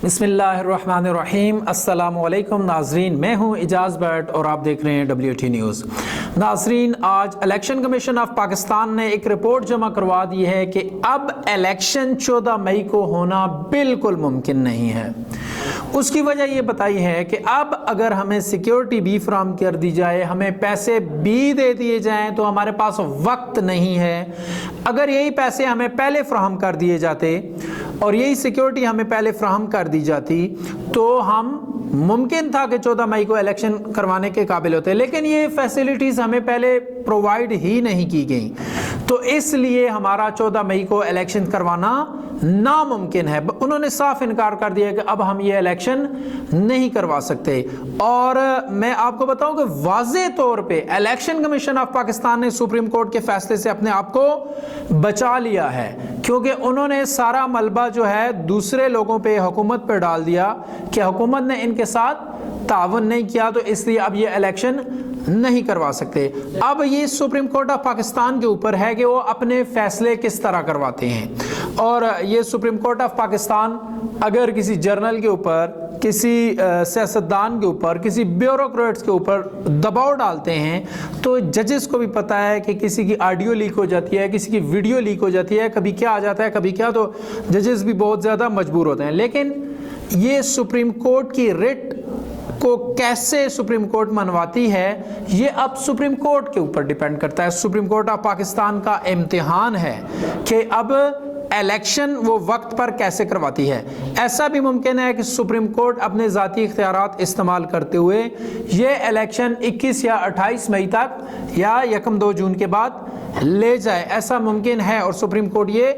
बिस्मिल्लाहिर्रहमानिर्रहीम। अस्सलामुअलैकुम नाजरीन, मैं हूं इजाज़ भट्ट और आप देख रहे हैं WT न्यूज़। नाजरीन, आज इलेक्शन कमीशन ऑफ पाकिस्तान ने एक रिपोर्ट जमा करवा दी है कि अब इलेक्शन 14 मई को होना बिल्कुल मुमकिन नहीं है। उसकी वजह ये बताई है कि अब अगर हमें सिक्योरिटी भी फराहम कर दी जाए, हमें पैसे भी दे दिए जाएं तो हमारे पास वक्त नहीं है। अगर यही पैसे हमें पहले फराहम कर दिए जाते और यही सिक्योरिटी हमें पहले फराहम कर दी जाती तो हम मुमकिन था कि 14 मई को इलेक्शन करवाने के काबिल होते, लेकिन ये फैसिलिटीज़ हमें पहले प्रोवाइड ही नहीं की गई, तो इसलिए हमारा 14 मई को इलेक्शन करवाना नामुमकिन है। उन्होंने साफ इनकार कर दिया कि अब हम ये इलेक्शन नहीं करवा सकते। और मैं आपको बताऊं कि वाज़े तौर पे इलेक्शन कमीशन ऑफ पाकिस्तान ने सुप्रीम कोर्ट के फैसले से अपने आप को बचा लिया है, क्योंकि उन्होंने सारा मलबा जो है दूसरे लोगों पे, हुकूमत पे डाल दिया कि हुकूमत ने इनके साथ तावन नहीं किया, तो इसलिए अब ये इलेक्शन नहीं करवा सकते। अब ये सुप्रीम कोर्ट ऑफ पाकिस्तान के ऊपर है कि वो अपने फैसले किस तरह करवाते हैं। और ये सुप्रीम कोर्ट ऑफ पाकिस्तान अगर किसी जर्नल के ऊपर, किसी सियासतदान के ऊपर, किसी ब्यूरोक्रेट्स के ऊपर दबाव डालते हैं तो जजेस को भी पता है कि किसी की ऑडियो लीक हो जाती है, किसी की वीडियो लीक हो जाती है, कभी क्या आ जाता है कभी क्या, तो जजेस भी बहुत ज़्यादा मजबूर होते हैं। लेकिन ये सुप्रीम कोर्ट की रिट को कैसे सुप्रीम कोर्ट मनवाती है, ये अब सुप्रीम कोर्ट के ऊपर डिपेंड करता है। सुप्रीम कोर्ट ऑफ पाकिस्तान का इम्तिहान है कि अब इलेक्शन वो वक्त पर कैसे करवाती है। ऐसा भी मुमकिन है कि सुप्रीम कोर्ट अपने ज़ाती इख्तियारात इस्तेमाल करते हुए ये इलेक्शन 21 या 28 मई तक या 1-2 जून के बाद ले जाए, ऐसा मुमकिन है और सुप्रीम कोर्ट ये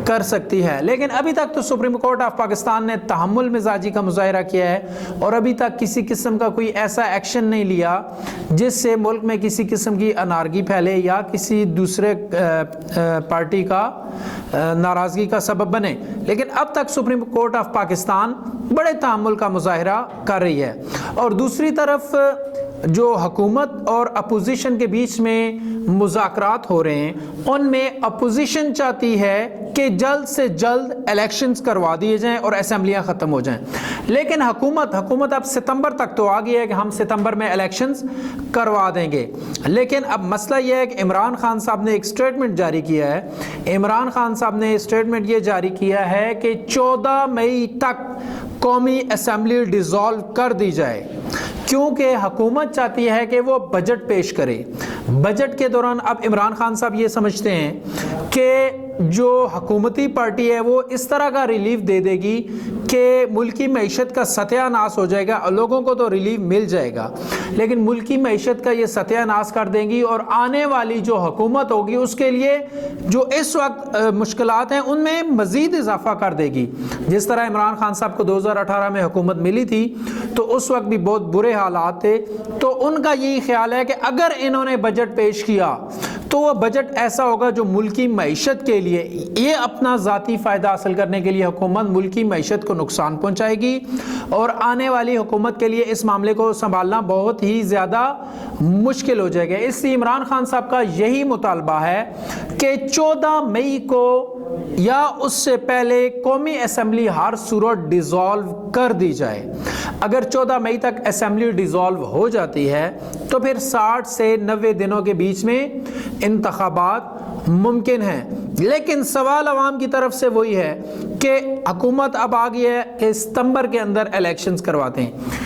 कर सकती है। लेकिन अभी तक तो सुप्रीम कोर्ट ऑफ पाकिस्तान ने तहम्मुल मिजाजी का मुजाहिरा किया है और अभी तक किसी किस्म का कोई ऐसा एक्शन नहीं लिया जिससे मुल्क में किसी किस्म की अनारगी फैले या किसी दूसरे पार्टी का नाराज़गी का सबब बने। लेकिन अब तक सुप्रीम कोर्ट ऑफ पाकिस्तान बड़े तहम्मुल का मुजाहिरा कर रही है। और दूसरी तरफ जो हुकूमत और अपोजिशन के बीच में मुज़ाकरात हो रहे हैं, उनमें अपोजिशन चाहती है कि जल्द से जल्द इलेक्शंस करवा दिए जाएं और असेंबलियां ख़त्म हो जाएं। लेकिन हुकूमत अब सितंबर तक तो आ गई है कि हम सितंबर में इलेक्शंस करवा देंगे। लेकिन अब मसला यह है कि इमरान खान साहब ने एक स्टेटमेंट जारी किया है। इमरान खान साहब ने स्टेटमेंट ये जारी किया है कि 14 मई तक कौमी असेंबली डिसॉल्व कर दी जाए, क्योंकि हुकूमत चाहती है कि वो बजट पेश करे। बजट के दौरान अब इमरान खान साहब ये समझते हैं कि जो हुकूमती पार्टी है वो इस तरह का रिलीफ दे देगी कि मुल्की मईशत का सत्यानाश हो जाएगा। लोगों को तो रिलीफ मिल जाएगा, लेकिन मुल्की मईशत का ये सत्यानाश कर देंगी और आने वाली जो हुकूमत होगी उसके लिए जो इस वक्त मुश्किलात हैं उनमें मज़ीद इजाफा कर देगी। जिस तरह इमरान खान साहब को 2018 में हुकूमत मिली थी तो उस वक्त भी बहुत बुरे हालात थे, तो उनका यही ख्याल है कि अगर इन्होंने बजट पेश किया तो वह बजट ऐसा होगा जो मुल्की मईशत के लिए, ये अपना ज़ाती फ़ायदा हासिल करने के लिए हुकूमत मुल्की मईशत को नुकसान पहुंचाएगी और आने वाली हुकूमत के लिए इस मामले को संभालना बहुत ही ज़्यादा मुश्किल हो जाएगा। इसलिए इमरान खान साहब का यही मुतालबा है कि 14 मई को या उससे पहले कौमी असेंबली हर सूरत डिसॉल्व कर दी जाए। अगर 14 मई तक असेंबली डिसॉल्व हो जाती है तो फिर 60 से 90 दिनों के बीच में इंतखाबात मुमकिन हैं। लेकिन सवाल अवाम की तरफ से वही है कि हुकूमत अब आ गई है कि सितंबर के अंदर इलेक्शंस करवाते हैं।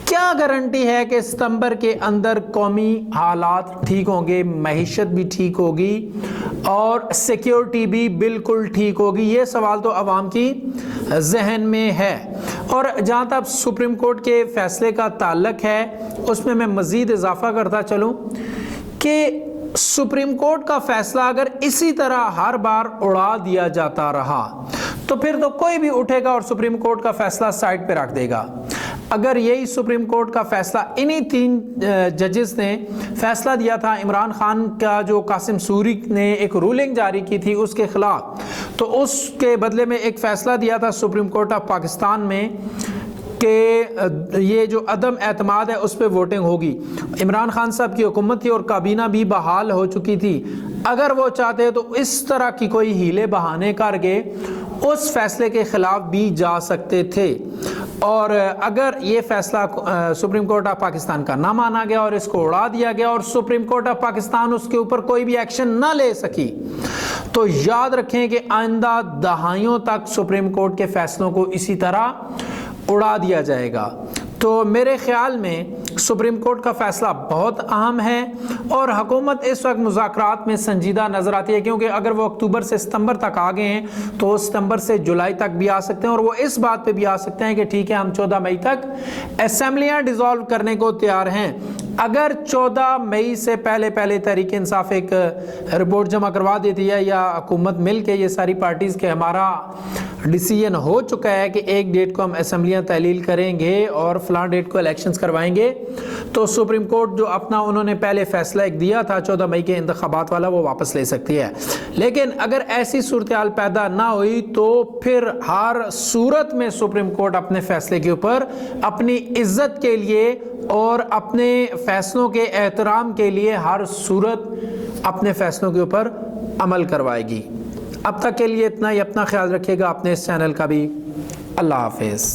क्या गारंटी है कि सितंबर के अंदर कौमी हालात ठीक होंगे, मईशत भी ठीक होगी और सिक्योरिटी भी बिल्कुल ठीक होगी? ये सवाल तो अवाम की जहन में है। और जहाँ तक सुप्रीम कोर्ट के फैसले का ताल्लुक है उसमें मैं मज़ीद इजाफा करता चलूँ कि सुप्रीम कोर्ट का फैसला अगर इसी तरह हर बार उड़ा दिया जाता रहा तो फिर तो कोई भी उठेगा और सुप्रीम कोर्ट का फैसला साइड पे रख देगा। अगर यही सुप्रीम कोर्ट का फैसला, इन्हीं 3 जजेस ने फैसला दिया था इमरान खान का जो कासिम सूरी ने एक रूलिंग जारी की थी उसके खिलाफ, तो उसके बदले में एक फैसला दिया था सुप्रीम कोर्ट ऑफ पाकिस्तान में कि ये जो अदम एतमाद है उस पर वोटिंग होगी। इमरान खान साहब की हुकूमत थी और काबीना भी बहाल हो चुकी थी। अगर वो चाहते तो इस तरह की कोई हीले बहाने करके उस फैसले के ख़िलाफ़ भी जा सकते थे। और अगर ये फ़ैसला सुप्रीम कोर्ट ऑफ पाकिस्तान का ना माना गया और इसको उड़ा दिया गया और सुप्रीम कोर्ट ऑफ पाकिस्तान उसके ऊपर कोई भी एक्शन ना ले सकी, तो याद रखें कि आइंदा दहाइयों तक सुप्रीम कोर्ट के फैसलों को इसी तरह उड़ा दिया जाएगा। तो मेरे ख्याल में सुप्रीम कोर्ट का फ़ैसला बहुत अहम है और हुकूमत इस वक्त मुज़ाकरात में संजीदा नज़र आती है, क्योंकि अगर वो अक्टूबर से सितंबर तक आ गए हैं तो सितंबर से जुलाई तक भी आ सकते हैं और वो इस बात पे भी आ सकते हैं कि ठीक है हम 14 मई तक असेंबलियाँ डिज़ोल्व करने को तैयार हैं। अगर 14 मई से पहले तहरीक इंसाफ एक रिपोर्ट जमा करवा देती है या हुकूमत मिल के ये सारी पार्टीज़ के हमारा डिसीजन हो चुका है कि एक डेट को हम असेंबलियाँ तहलील करेंगे और फलां डेट को इलेक्शंस करवाएंगे, तो सुप्रीम कोर्ट जो अपना उन्होंने पहले फैसला एक दिया था 14 मई के इंतखाबात वाला, वो वापस ले सकती है। लेकिन अगर ऐसी सूरत हाल पैदा ना हुई तो फिर हर सूरत में सुप्रीम कोर्ट अपने फैसले के ऊपर अपनी इज्जत के लिए और अपने फैसलों के एहतराम के लिए हर सूरत अपने फैसलों के ऊपर अमल करवाएगी। अब तक के लिए इतना ही। अपना ख्याल रखिएगा, अपने इस चैनल का भी। अल्लाह हाफिज़।